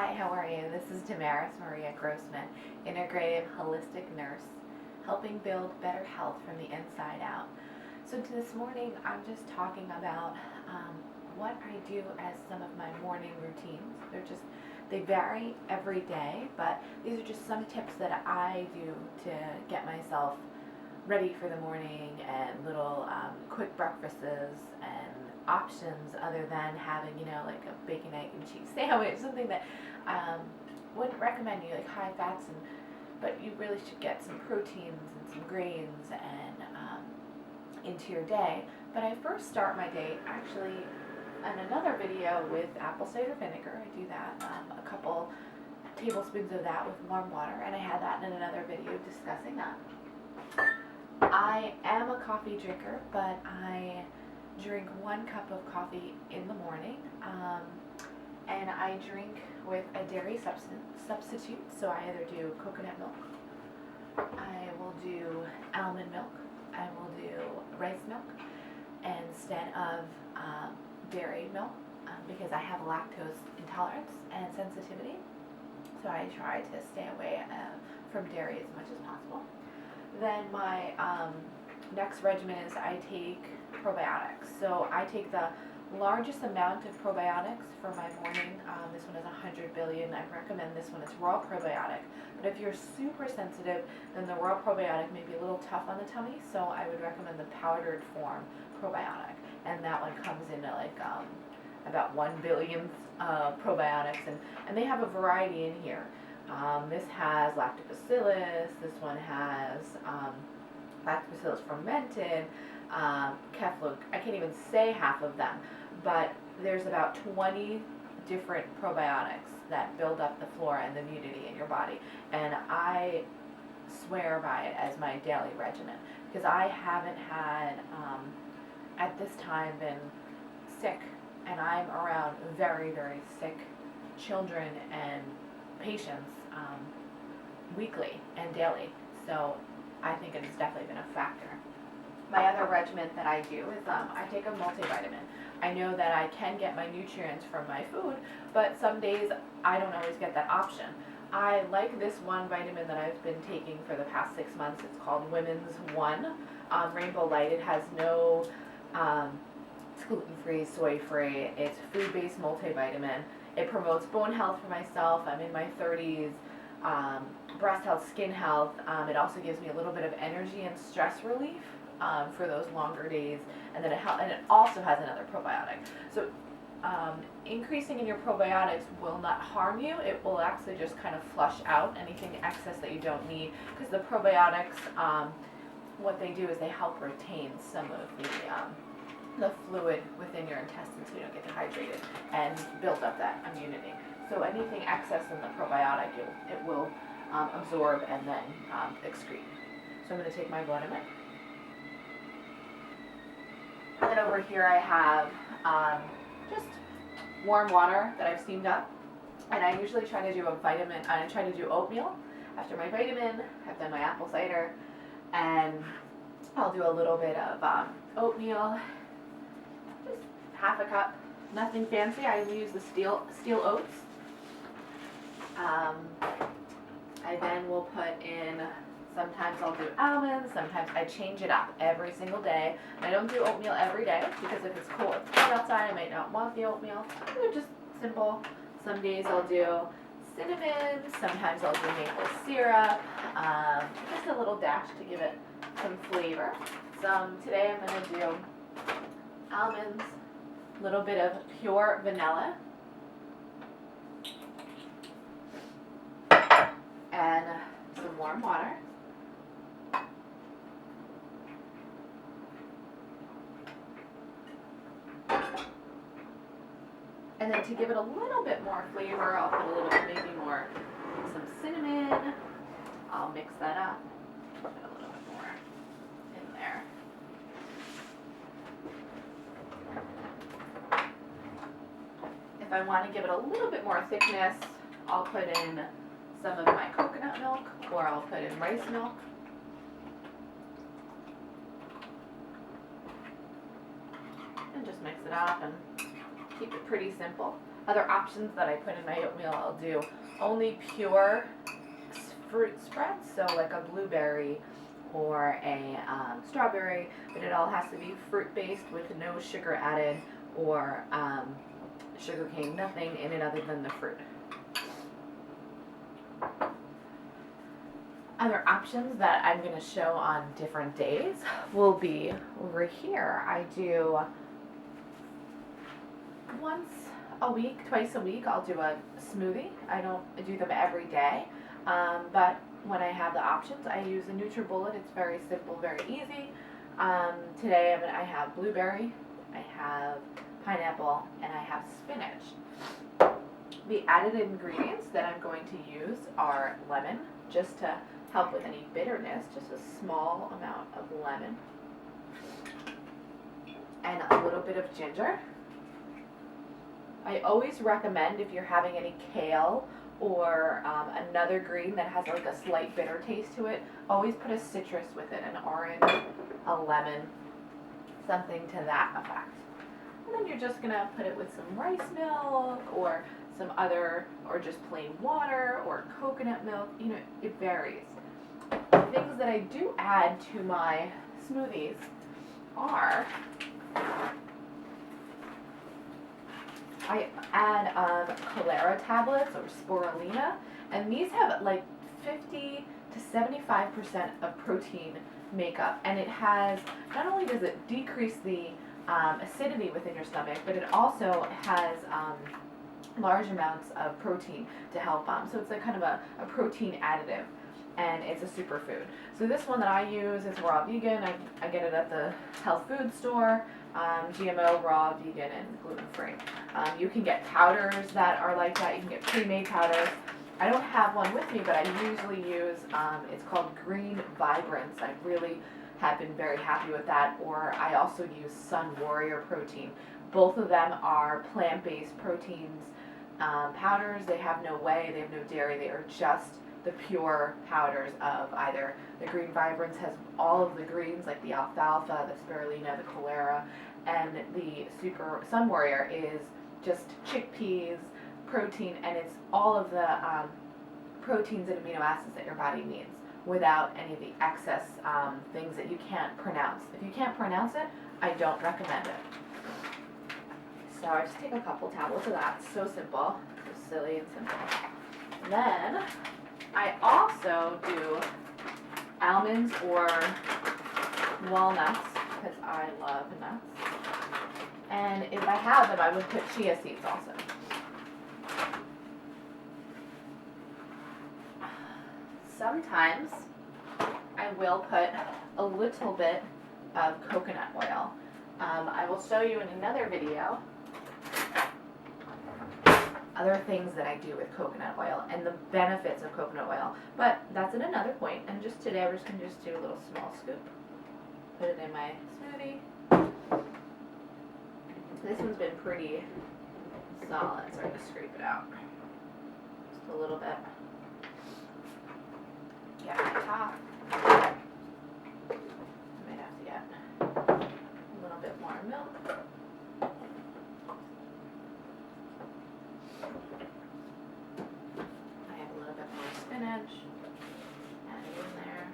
Hi, how are you? This is Damaris Maria Grossman, Integrative Holistic Nurse, helping build better health from the inside out. So this morning, I'm just talking about what I do as some of my morning routines. They vary every day, but these are just some tips that I do to get myself ready for the morning and little quick breakfasts and options other than having, like a bacon, egg, and cheese sandwich, something that wouldn't recommend you, like high fats, but you really should get some proteins and some grains and into your day. But I first start my day actually in another video with apple cider vinegar. I do that, a couple tablespoons of that with warm water, and I had that in another video discussing that. I am a coffee drinker, but I drink 1 cup of coffee in the morning, and I drink with a dairy substitute. So I either do coconut milk, I will do almond milk, I will do rice milk instead of dairy milk, because I have lactose intolerance and sensitivity. So I try to stay away from dairy as much as possible. Then my next regimen is I take probiotics. So I take the largest amount of probiotics for my morning. This one is 100 billion. I recommend this one. It's raw probiotic. But if you're super sensitive, then the raw probiotic may be a little tough on the tummy. So I would recommend the powdered form probiotic. And that one comes in at like about 1 billionth probiotics. And they have a variety in here. This has lactobacillus, this one has lactobacillus fermented, Keflo, I can't even say half of them, but there's about 20 different probiotics that build up the flora and the immunity in your body. And I swear by it as my daily regimen, because I haven't had, at this time, been sick, and I'm around very, very sick children and patients weekly and daily, so I think it has definitely been a factor. My other regimen that I do is I take a multivitamin. I know that I can get my nutrients from my food, but some days I don't always get that option. I like this one vitamin that I've been taking for the past 6 months. It's called Women's One Rainbow Light. It has no, it's gluten-free, soy-free. It's food-based multivitamin. It promotes bone health for myself. I'm in my 30s. Breast health, skin health. It also gives me a little bit of energy and stress relief for those longer days. And then it also has another probiotic. So increasing in your probiotics will not harm you. It will actually just kind of flush out anything excess that you don't need, because the probiotics, what they do is they help retain some of the fluid within your intestines so you don't get dehydrated and build up that immunity. So anything excess in the probiotic, it will absorb and then excrete. So I'm going to take my vitamin. And then over here I have just warm water that I've steamed up. And I usually try to do I try to do oatmeal after my vitamin. I've done my apple cider. And I'll do a little bit of oatmeal. Just half a cup, nothing fancy. I use the steel oats. I then will put in, sometimes I'll do almonds, sometimes I change it up every single day. I don't do oatmeal every day, because if it's cold outside, I might not want the oatmeal. They're just simple. Some days I'll do cinnamon, sometimes I'll do maple syrup, just a little dash to give it some flavor. Today I'm going to do almonds, a little bit of pure vanilla, and some warm water. And then to give it a little bit more flavor, I'll put a little bit, maybe more, some cinnamon. I'll mix that up, put a little bit more in there. If I want to give it a little bit more thickness, I'll put in some of my coconut milk, or I'll put in rice milk. And just mix it up and keep it pretty simple. Other options that I put in my oatmeal, I'll do only pure fruit spreads, so like a blueberry or a strawberry, but it all has to be fruit based with no sugar added or sugar cane, nothing in it other than the fruit. Other options that I'm going to show on different days will be over here. I do once a week, twice a week, I'll do a smoothie. I don't do them every day, but when I have the options, I use a NutriBullet. It's very simple, very easy. Today I have blueberry, I have pineapple, and I have spinach. The added ingredients that I'm going to use are lemon, just to help with any bitterness, just a small amount of lemon, and a little bit of ginger. I always recommend, if you're having any kale or another green that has like a slight bitter taste to it, always put a citrus with it, an orange, a lemon, something to that effect. And then you're just gonna put it with some rice milk or some other, or just plain water or coconut milk, you know, it varies. Things that I do add to my smoothies are, I add cholera tablets or spirulina, and these have like 50 to 75% of protein makeup, and it has, not only does it decrease the acidity within your stomach, but it also has large amounts of protein to help, so it's like kind of a protein additive, and it's a superfood. So this one that I use is raw vegan. I get it at the health food store, GMO, raw, vegan, and gluten-free. You can get powders that are like that. You can get pre-made powders. I don't have one with me, but I usually use, it's called Green Vibrance. I really have been very happy with that. Or I also use Sun Warrior Protein. Both of them are plant-based proteins powders. They have no whey, they have no dairy. They are just the pure powders of either the Green Vibrance has all of the greens like the alfalfa, the spirulina, the cholera, and the Super Sun Warrior is just chickpeas, protein, and it's all of the proteins and amino acids that your body needs without any of the excess things that you can't pronounce. If you can't pronounce it, I don't recommend it. So I just take a couple tablets of that. So simple, so silly and simple. Then I also do almonds or walnuts because I love nuts. And if I have them, I would put chia seeds also. Sometimes I will put a little bit of coconut oil. I will show you in another video other things that I do with coconut oil and the benefits of coconut oil, but that's at another point. And just today we're just going to just do a little small scoop, put it in my smoothie. This one's been pretty solid, so I'm going to scrape it out just a little bit. Get my top. I might have to get a little bit more milk. I have a little bit more spinach. Add it in there.